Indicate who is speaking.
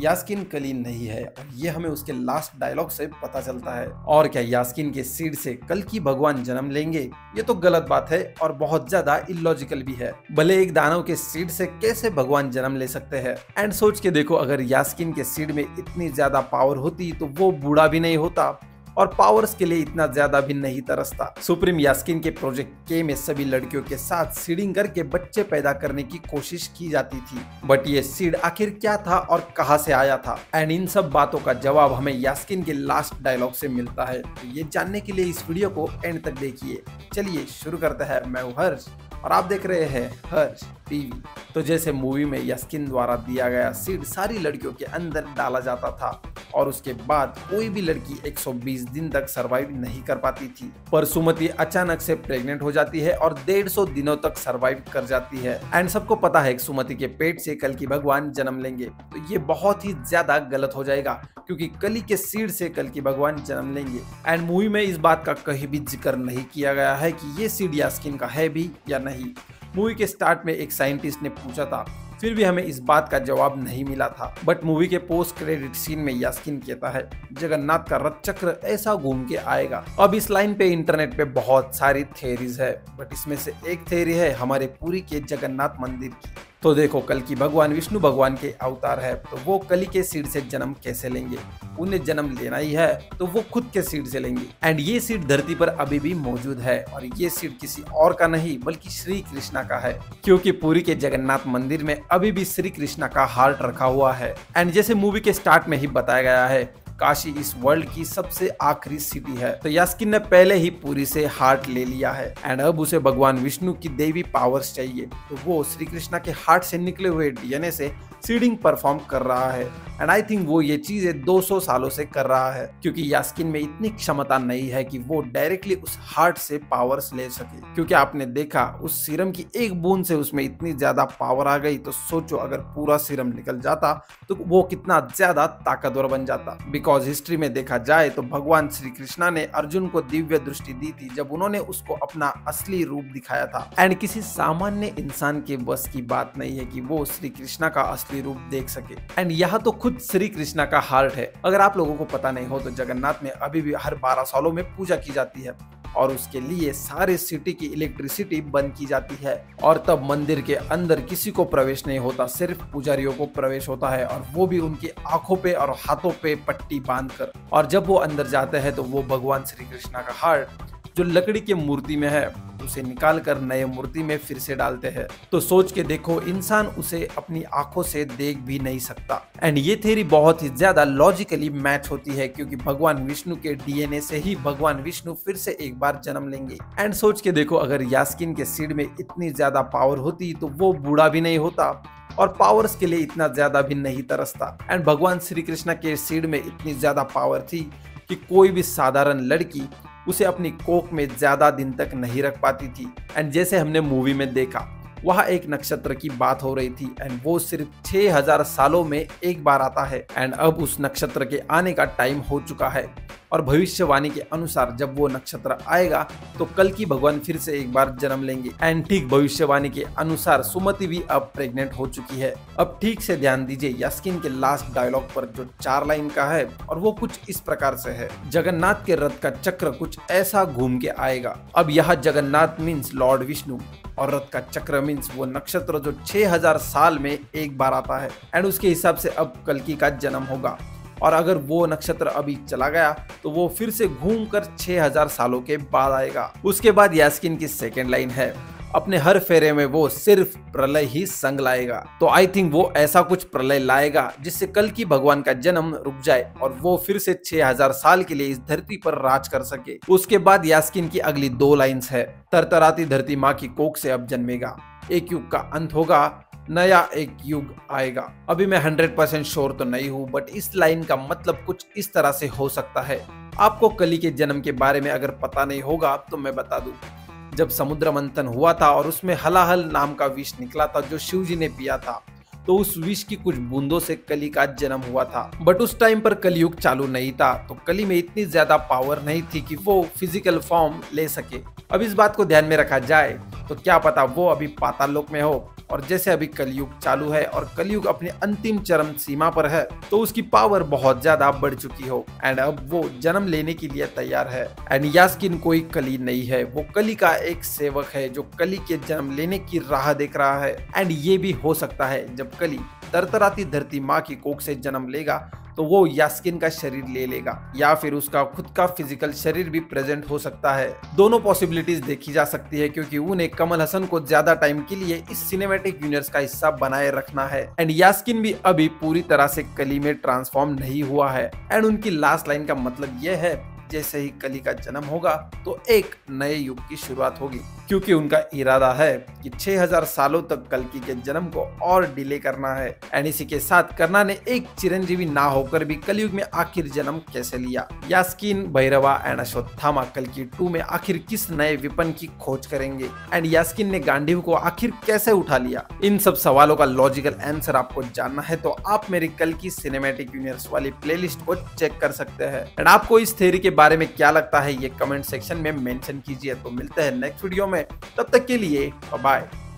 Speaker 1: यास्किन कली नहीं है और ये हमें उसके लास्ट डायलॉग से पता चलता है। और क्या यास्किन के सीड से कल की भगवान जन्म लेंगे? ये तो गलत बात है और बहुत ज्यादा इलॉजिकल भी है। भले एक दानव के सीड से कैसे भगवान जन्म ले सकते हैं? एंड सोच के देखो, अगर यास्किन के सीड में इतनी ज्यादा पावर होती तो वो बूढ़ा भी नहीं होता और पावर्स के लिए इतना ज्यादा भी नहीं तरसता। सुप्रीम यास्किन के प्रोजेक्ट के में सभी लड़कियों के साथ सीडिंग करके बच्चे पैदा करने की कोशिश की जाती थी, बट ये सीड आखिर क्या था और कहां से आया था? एंड इन सब बातों का जवाब हमें यास्किन के लास्ट डायलॉग से मिलता है। तो ये जानने के लिए इस वीडियो को एंड तक देखिए। चलिए शुरू करते हैं। मैं हूं हर्ष और आप देख रहे हैं हर्ष टीवी। तो जैसे मूवी में यास्किन द्वारा दिया गया सीड सारी लड़कियों के अंदर डाला जाता था और उसके बाद कोई भी लड़की 120 दिन तक सरवाइव नहीं कर पाती थी, पर सुमति अचानक से प्रेग्नेंट हो जाती है और 150 दिनों तक सरवाइव कर जाती है। एंड सबको पता है कि सुमति के पेट से कल की भगवान जन्म लेंगे, तो ये बहुत ही ज्यादा गलत हो जाएगा क्योंकि कली के सीड से कल की भगवान जन्म लेंगे। एंड मूवी में इस बात का कहीं भी जिक्र नहीं किया गया है कि ये सीड यास्किन का है भी या नहीं। मूवी के स्टार्ट में एक साइंटिस्ट ने पूछा था, फिर भी हमें इस बात का जवाब नहीं मिला था। बट मूवी के पोस्ट क्रेडिट सीन में यास्किन कहता है, जगन्नाथ का रथ चक्र ऐसा घूम के आएगा। अब इस लाइन पे इंटरनेट पे बहुत सारी थ्योरीज है, बट इसमें से एक थ्योरी है हमारे पुरी के जगन्नाथ मंदिर की। तो देखो, कल की भगवान विष्णु भगवान के अवतार है, तो वो कली के सीड से जन्म कैसे लेंगे? उन्हें जन्म लेना ही है तो वो खुद के सीड से लेंगे। एंड ये सीड धरती पर अभी भी मौजूद है और ये सीड किसी और का नहीं बल्कि श्री कृष्णा का है, क्योंकि पुरी के जगन्नाथ मंदिर में अभी भी श्री कृष्णा का हार्ट रखा हुआ है। एंड जैसे मूवी के स्टार्ट में ही बताया गया है, काशी इस वर्ल्ड की सबसे आखिरी सिटी है, तो यास्किन ने पहले ही पुरी से हार्ट ले लिया है। एंड अब उसे भगवान विष्णु की देवी पावर्स चाहिए, तो वो श्री कृष्णा के हार्ट से निकले हुए डीएनए से सीडिंग परफॉर्म कर रहा है। एंड आई थिंक वो ये चीजें 200 सालों से कर रहा है, क्योंकि यास्किन में इतनी क्षमता नहीं है कि वो डायरेक्टली उस हार्ट से पावर्स ले सके। क्योंकि आपने देखा, उस सीरम की एक बूंद से उसमें इतनी ज्यादा पावर आ गई, तो सोचो अगर पूरा सीरम निकल जाता तो वो कितना ज्यादा ताकतवर बन जाता। बिकॉज हिस्ट्री में देखा जाए तो भगवान श्री कृष्णा ने अर्जुन को दिव्य दृष्टि दी थी जब उन्होंने उसको अपना असली रूप दिखाया था। एंड किसी सामान्य इंसान के बस की बात नहीं है कि वो श्री कृष्णा का असली रूप देख सके। एंड यहाँ तो खुद श्री कृष्णा का हार्ट है। अगर आप लोगों को पता नहीं हो तो जगन्नाथ में अभी भी हर 12 सालों में पूजा की जाती है और उसके लिए सारे सिटी की इलेक्ट्रिसिटी बंद की जाती है और तब मंदिर के अंदर किसी को प्रवेश नहीं होता, सिर्फ पुजारियों को प्रवेश होता है और वो भी उनकी आंखों पे और हाथों पे पट्टी बांधकर। और जब वो अंदर जाते हैं तो वो भगवान श्री कृष्णा का हार्ट जो लकड़ी के मूर्ति में है उसे निकाल कर नए मूर्ति में फिर से डालते हैं। तो सोच के देखो, इंसान उसे अपनी आंखों से देख भी नहीं सकता। एंड ये थ्योरी बहुत ही ज्यादा लॉजिकली मैच होती है, क्योंकि भगवान विष्णु के डीएनए से ही भगवान विष्णु फिर से एक बार जन्म लेंगे। एंड सोच के देखो, अगर यास्किन के सीड में इतनी ज्यादा पावर होती तो वो बूढ़ा भी नहीं होता और पावर्स के लिए इतना ज्यादा भी नहीं तरसता। एंड भगवान श्री कृष्णा के सीड में इतनी ज्यादा पावर थी कि कोई भी साधारण लड़की उसे अपनी कोख में ज्यादा दिन तक नहीं रख पाती थी। एंड जैसे हमने मूवी में देखा, वहाँ एक नक्षत्र की बात हो रही थी एंड वो सिर्फ 6000 सालों में एक बार आता है। एंड अब उस नक्षत्र के आने का टाइम हो चुका है और भविष्यवाणी के अनुसार जब वो नक्षत्र आएगा तो कल की भगवान फिर से एक बार जन्म लेंगे। एंड ठीक भविष्यवाणी के अनुसार सुमति भी अब प्रेग्नेंट हो चुकी है। अब ठीक से ध्यान दीजिए यास्किन के लास्ट डायलॉग पर, जो 4 लाइन का है और वो कुछ इस प्रकार से है, जगन्नाथ के रथ का चक्र कुछ ऐसा घूम के आएगा। अब यह जगन्नाथ मीन्स लॉर्ड विष्णु और रथ का चक्र मीन्स वो नक्षत्र जो 6000 साल में एक बार आता है। एंड उसके हिसाब से अब कल्कि का जन्म होगा और अगर वो नक्षत्र अभी चला गया तो वो फिर से घूमकर 6000 सालों के बाद आएगा। उसके बाद यास्किन की सेकेंड लाइन है, अपने हर फेरे में वो सिर्फ प्रलय ही संग लाएगा। तो आई थिंक वो ऐसा कुछ प्रलय लाएगा जिससे कल की भगवान का जन्म रुक जाए और वो फिर से 6000 साल के लिए इस धरती पर राज कर सके। उसके बाद यास्किन की अगली 2 लाइन्स है, तरतराती धरती माँ की कोख से अब जन्मेगा, एक युग का अंत होगा, नया एक युग आएगा। अभी मैं 100% श्योर तो नहीं हूँ, बट इस लाइन का मतलब कुछ इस तरह से हो सकता है। आपको कली के जन्म के बारे में अगर पता नहीं होगा तो मैं बता दूं, जब समुद्र मंथन हुआ था और उसमें हलाहल नाम का विष निकला था जो शिव जी ने पिया था, तो उस विष की कुछ बूंदों से कली का जन्म हुआ था। बट उस टाइम पर कलयुग चालू नहीं था, तो कली में इतनी ज्यादा पावर नहीं थी कि वो फिजिकल फॉर्म ले सके। अब इस बात को ध्यान में रखा जाए तो क्या पता वो अभी पाताल लोक में हो और जैसे अभी कलयुग चालू है और कलयुग अपनी अंतिम चरम सीमा पर है, तो उसकी पावर बहुत ज्यादा बढ़ चुकी हो एंड अब वो जन्म लेने के लिए तैयार है। एंड यास्किन कोई कली नहीं है, वो कली का एक सेवक है जो कली के जन्म लेने की राह देख रहा है। एंड ये भी हो सकता है जब कली तरतराती धरती माँ की कोख से जन्म लेगा तो वो यास्किन का शरीर ले लेगा, या फिर उसका खुद का फिजिकल शरीर भी प्रेजेंट हो सकता है। दोनों पॉसिबिलिटीज देखी जा सकती है क्योंकि उन्हें कमल हसन को ज्यादा टाइम के लिए इस सिनेमैटिक यूनिवर्स का हिस्सा बनाए रखना है। एंड यास्किन भी अभी पूरी तरह से कली में ट्रांसफॉर्म नहीं हुआ है। एंड उनकी लास्ट लाइन का मतलब यह है, जैसे ही कली का जन्म होगा तो एक नए युग की शुरुआत होगी, क्योंकि उनका इरादा है कि 6000 सालों तक कल्कि के जन्म को और डिले करना है। एंड इसी के साथ कर्णा ने एक चिरंजीवी ना होकर भी कलयुग में आखिर जन्म कैसे लिया। यास्किन, भैरवा एंड अश्वत्थामा कल्कि 2 में आखिर किस नए विपन की खोज करेंगे एंड यास्किन ने गांडीव को आखिर कैसे उठा लिया। इन सब सवालों का लॉजिकल आंसर आपको जानना है तो आप मेरी कल्कि सिनेमैटिक यूनिवर्स वाली प्लेलिस्ट को चेक कर सकते हैं। एंड आपको इस थ्योरी के बारे में क्या लगता है ये कमेंट सेक्शन में मेंशन कीजिए। तो मिलते हैं नेक्स्ट वीडियो में, तब तक के लिए बाय बाय।